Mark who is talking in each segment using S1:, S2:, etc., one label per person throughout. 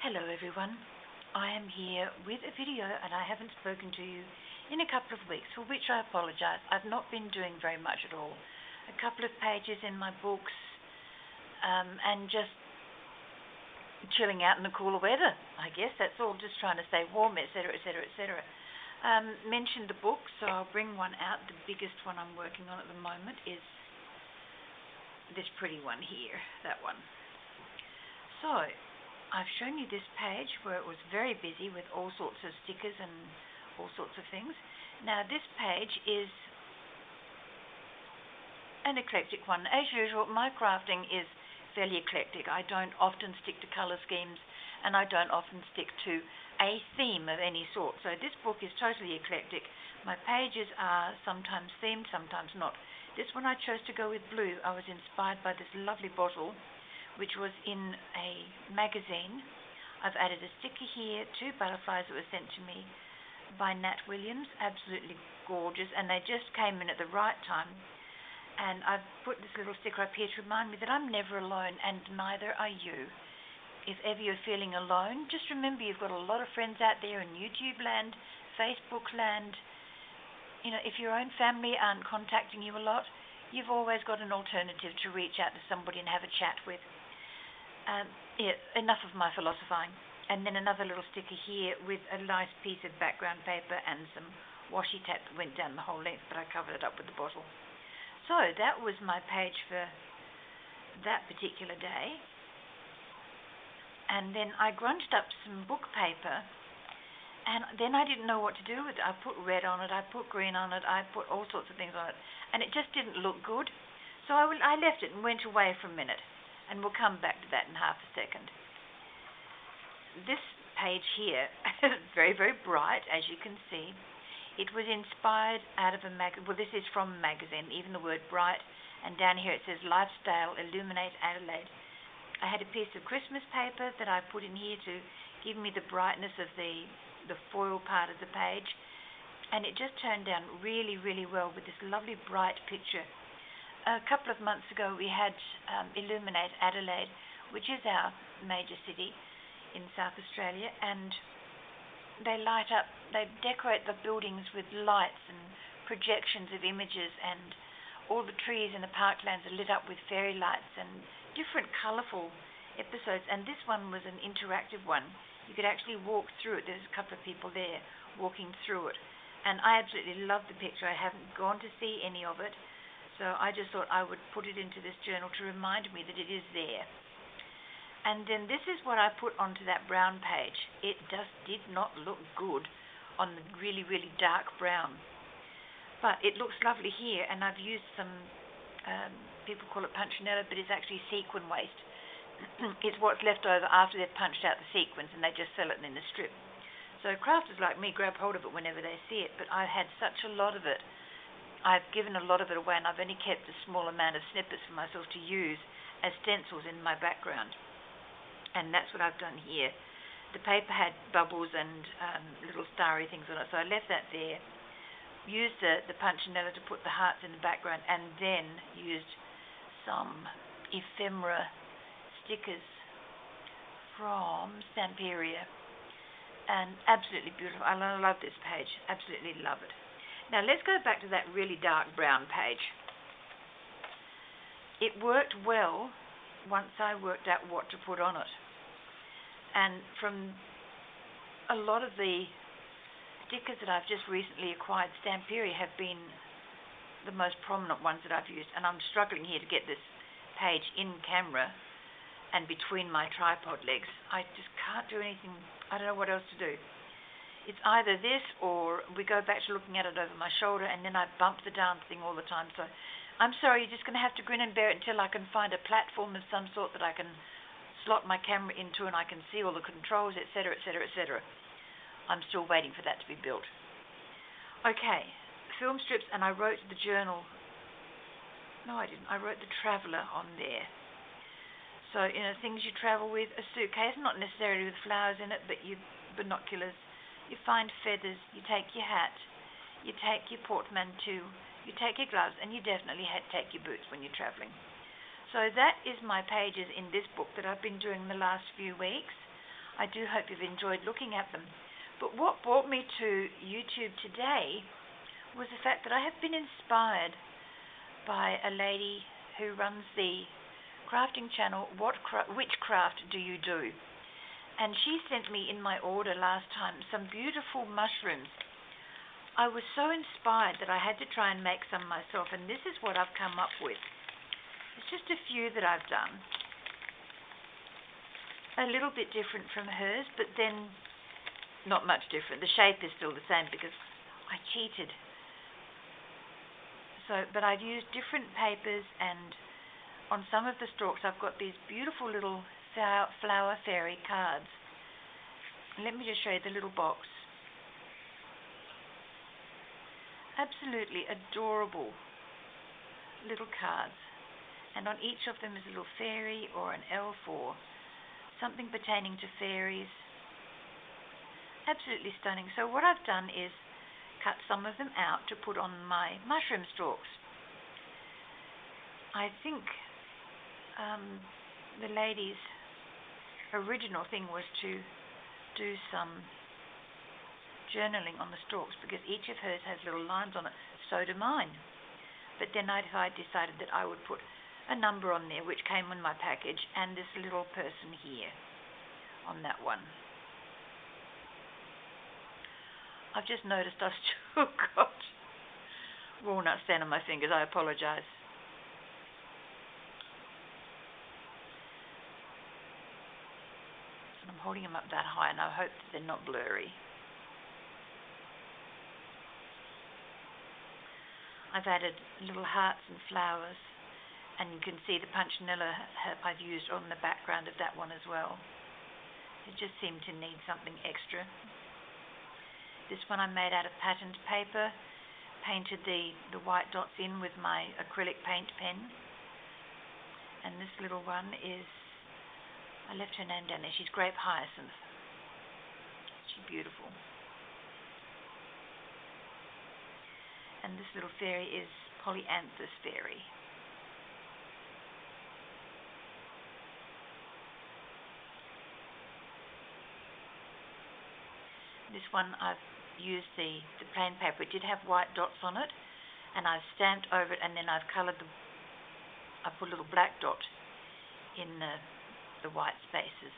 S1: Hello everyone, I am here with a video and I haven't spoken to you in a couple of weeks, for which I apologize. I've not been doing very much at all. A couple of pages in my books and just chilling out in the cooler weather, I guess. That's all, just trying to stay warm, etc, etc, etc. Mentioned the book, so I'll bring one out. The biggest one I'm working on at the moment is this pretty one here, that one. So, I've shown you this page where it was very busy with all sorts of stickers and all sorts of things. Now this page is an eclectic one. As usual, my crafting is fairly eclectic. I don't often stick to colour schemes and I don't often stick to a theme of any sort. So this book is totally eclectic. My pages are sometimes themed, sometimes not. This one I chose to go with blue. I was inspired by this lovely bottle which was in a magazine. I've added a sticker here, 2 butterflies that were sent to me by Nat Williams, absolutely gorgeous, and they just came in at the right time. And I've put this little sticker up here to remind me that I'm never alone, and neither are you. If ever you're feeling alone, just remember you've got a lot of friends out there in YouTube land, Facebook land. You know, if your own family aren't contacting you a lot, you've always got an alternative to reach out to somebody and have a chat with. Enough of my philosophizing. And then another little sticker here with a nice piece of background paper and some washi tape that went down the whole length, but I covered it up with the bottle. So that was my page for that particular day. And then I grunged up some book paper, and then I didn't know what to do with it. I put red on it, I put green on it, I put all sorts of things on it, and it just didn't look good. So I left it and went away for a minute, and we'll come back to that in half a second. This page here is very, very bright, as you can see. It was inspired out of a magazine. Well, this is from a magazine, even the word bright. And down here it says Lifestyle Illuminate Adelaide. I had a piece of Christmas paper that I put in here to give me the brightness of the foil part of the page. And it just turned down really, really well with this lovely bright picture. A couple of months ago we had Illuminate Adelaide, which is our major city in South Australia, and they light up, they decorate the buildings with lights and projections of images, and all the trees in the parklands are lit up with fairy lights and different colourful episodes. And this one was an interactive one. You could actually walk through it. There's a couple of people there walking through it, and I absolutely love the picture. I haven't gone to see any of it, so I just thought I would put it into this journal to remind me that it is there. And then this is what I put onto that brown page. It just did not look good on the really, really dark brown. But it looks lovely here, and I've used some, people call it punchinella, but it's actually sequin waste. It's what's left over after they've punched out the sequins, and they just sell it in a strip. So crafters like me grab hold of it whenever they see it, but I had such a lot of it. I've given a lot of it away, and I've only kept a small amount of snippets for myself to use as stencils in my background. And that's what I've done here. The paper had bubbles and little starry things on it, so I left that there. Used the punchinella to put the hearts in the background, and then used some ephemera stickers from Stamperia. And absolutely beautiful. I love this page. Absolutely love it. Now let's go back to that really dark brown page. It worked well once I worked out what to put on it. And from a lot of the stickers that I've just recently acquired, Stamperia have been the most prominent ones that I've used, and I'm struggling here to get this page in camera and between my tripod legs. I just can't do anything. I don't know what else to do. It's either this or we go back to looking at it over my shoulder, and then I bump the darn thing all the time. So I'm sorry, you're just going to have to grin and bear it until I can find a platform of some sort that I can slot my camera into and I can see all the controls, etc, etc, etc. I'm still waiting for that to be built. Okay, film strips, and I wrote the journal. No, I didn't. I wrote the traveller on there. So, you know, things you travel with, a suitcase, not necessarily with flowers in it, but your binoculars, you find feathers, you take your hat, you take your portmanteau, you take your gloves, and you definitely take your boots when you're traveling. So that is my pages in this book that I've been doing the last few weeks. I do hope you've enjoyed looking at them. But what brought me to YouTube today was the fact that I have been inspired by a lady who runs the crafting channel, Which Craft Do You Do? And she sent me in my order last time some beautiful mushrooms. I was so inspired that I had to try and make some myself, and this is what I've come up with. It's just a few that I've done. A little bit different from hers, but then not much different. The shape is still the same because I cheated. But I've used different papers, and on some of the stalks I've got these beautiful little flower fairy cards. Let me just show you the little box. Absolutely adorable little cards, and on each of them is a little fairy or an elf or something pertaining to fairies. Absolutely stunning. So what I've done is cut some of them out to put on my mushroom stalks. I think the lady's original thing was to do some journaling on the stalks, because each of hers has little lines on it. So do mine. But then I decided that I would put a number on there, which came in my package, and this little person here on that one. I've just noticed I've still got walnuts down on my fingers. I apologize. And I'm holding them up that high, and I hope that they're not blurry. I've added little hearts and flowers, and you can see the punchinella I've used on the background of that one as well. It just seemed to need something extra. This one I made out of patterned paper, painted the white dots in with my acrylic paint pen. And this little one is, I left her name down there, she's Grape Hyacinth. She's beautiful. And this little fairy is Polyanthus fairy. This one I've used the plain paper. It did have white dots on it, and I've stamped over it, and then I've coloured I put a little black dot in the white spaces.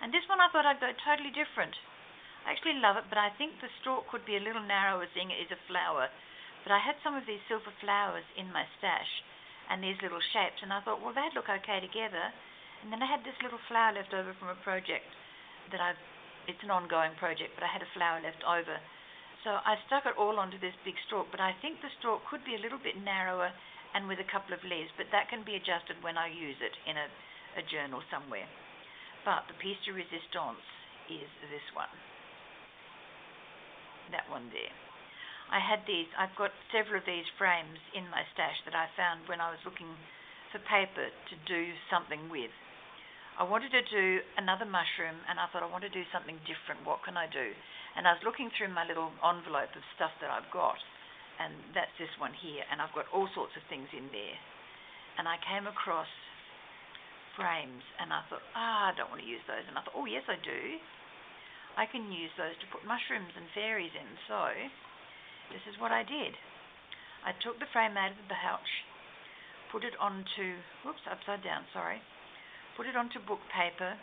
S1: And this one I thought I'd go totally different. I actually love it, but I think the stalk could be a little narrower, seeing it is a flower. But I had some of these silver flowers in my stash, and these little shapes, and I thought, well, they'd look okay together. And then I had this little flower left over from a project that it's an ongoing project, but I had a flower left over. So I stuck it all onto this big stalk, but I think the stalk could be a little bit narrower and with a couple of leaves, but that can be adjusted when I use it in a journal somewhere. But the piece de resistance is this one. That one there. I've got several of these frames in my stash that I found when I was looking for paper to do something with. I wanted to do another mushroom, and I thought, I want to do something different. What can I do? And I was looking through my little envelope of stuff that I've got, and that's this one here, and I've got all sorts of things in there. And I came across frames, and I thought, I don't want to use those. And I thought, oh, yes, I do. I can use those to put mushrooms and fairies in. So this is what I did. I took the frame out of the pouch, put it onto, upside down, sorry. Put it onto book paper,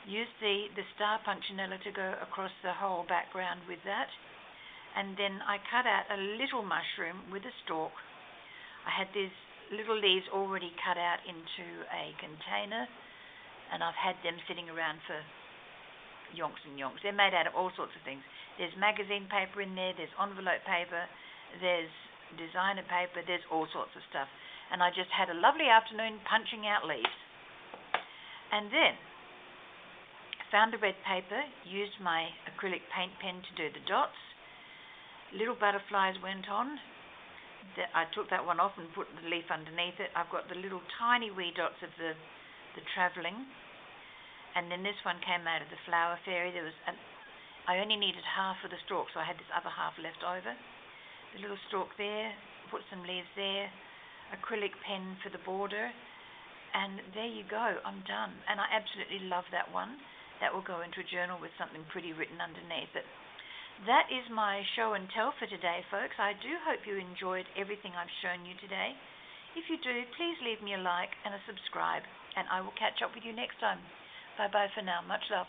S1: used the star punchinella to go across the whole background with that, and then I cut out a little mushroom with a stalk. I had these little leaves already cut out into a container, and I've had them sitting around for yonks and yonks. They're made out of all sorts of things. There's magazine paper in there, there's envelope paper, there's designer paper, there's all sorts of stuff. And I just had a lovely afternoon punching out leaves. And then found the red paper, used my acrylic paint pen to do the dots. Little butterflies went on. I took that one off and put the leaf underneath it. I've got the little tiny wee dots of the travelling. And then this one came out of the flower fairy. I only needed half of the stalk, so I had this other half left over. The little stalk there, put some leaves there, acrylic pen for the border, And there you go, I'm done. And I absolutely love that one. That will go into a journal with something pretty written underneath it. That is my show and tell for today, folks. I do hope you enjoyed everything I've shown you today. If you do, please leave me a like and a subscribe, and I will catch up with you next time. Bye-bye for now. Much love.